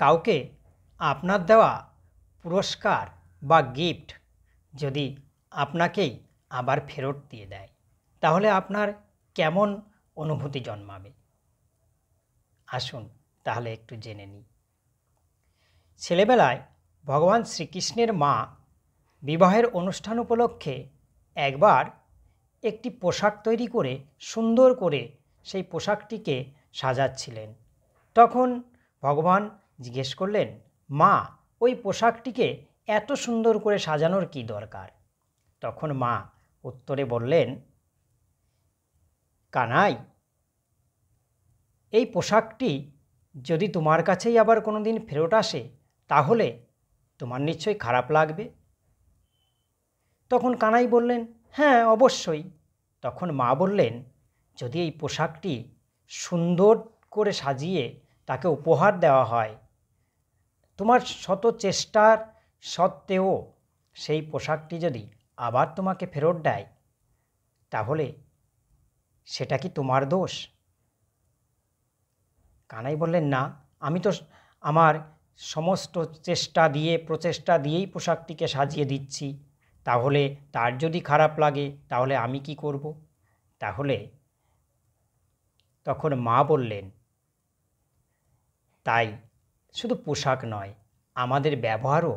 কাউকে আপনার দেওয়া পুরস্কার বা গিফট যদি আপনাকেই আবার ফেরত দিয়ে দেয়, তাহলে আপনার কেমন অনুভূতি জন্মাবে? আসুন তাহলে একটু জেনে নিই। ছেলেবেলায় ভগবান শ্রীকৃষ্ণের মা বিবাহের অনুষ্ঠান উপলক্ষে একবার একটি পোশাক তৈরি করে সুন্দর করে সেই পোশাকটিকে সাজাচ্ছিলেন। তখন ভগবান জিজ্ঞেস করলেন, মা, ওই পোশাকটিকে এত সুন্দর করে সাজানোর কি দরকার? তখন মা উত্তরে বললেন, কানাই, এই পোশাকটি যদি তোমার কাছেই আবার কোনো দিন ফেরত আসে, তাহলে তোমার নিশ্চয়ই খারাপ লাগবে। তখন কানাই বললেন, হ্যাঁ অবশ্যই। তখন মা বললেন, যদি এই পোশাকটি সুন্দর করে সাজিয়ে তাকে উপহার দেওয়া হয়, তোমার শত চেষ্টার সত্ত্বেও সেই পোশাকটি যদি আবার তোমাকে ফেরত দেয়, তাহলে সেটা কি তোমার দোষ? কানাই বললেন, না, আমি তো আমার সমস্ত প্রচেষ্টা দিয়েই পোশাকটিকে সাজিয়ে দিচ্ছি, তাহলে তার যদি খারাপ লাগে তাহলে আমি কি করব? তাহলে তখন মা বললেন, তাই শুধু পোশাক নয়, আমাদের ব্যবহারও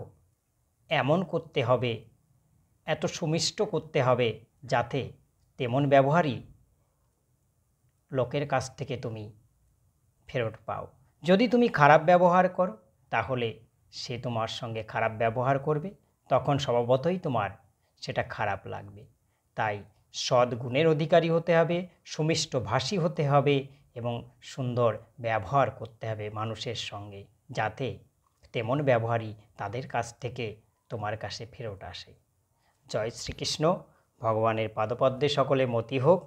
এমন করতে হবে, এত সুমিষ্ট করতে হবে, যাতে তেমন ব্যবহারই লোকের কাছ থেকে তুমি ফেরত পাও। যদি তুমি খারাপ ব্যবহার করো, তাহলে সে তোমার সঙ্গে খারাপ ব্যবহার করবে, তখন স্বভাবতই তোমার সেটা খারাপ লাগবে। তাই সদ্গুণের অধিকারী হতে হবে, সুমিষ্ট ভাষী হতে হবে এবং সুন্দর ব্যবহার করতে হবে মানুষের সঙ্গে, যাতে তেমন ব্যবহারই তাদের কাছ থেকে তোমার কাছে ফেরত আসে। জয় শ্রীকৃষ্ণ। ভগবানের পাদপদ্মে সকলে মতি হোক।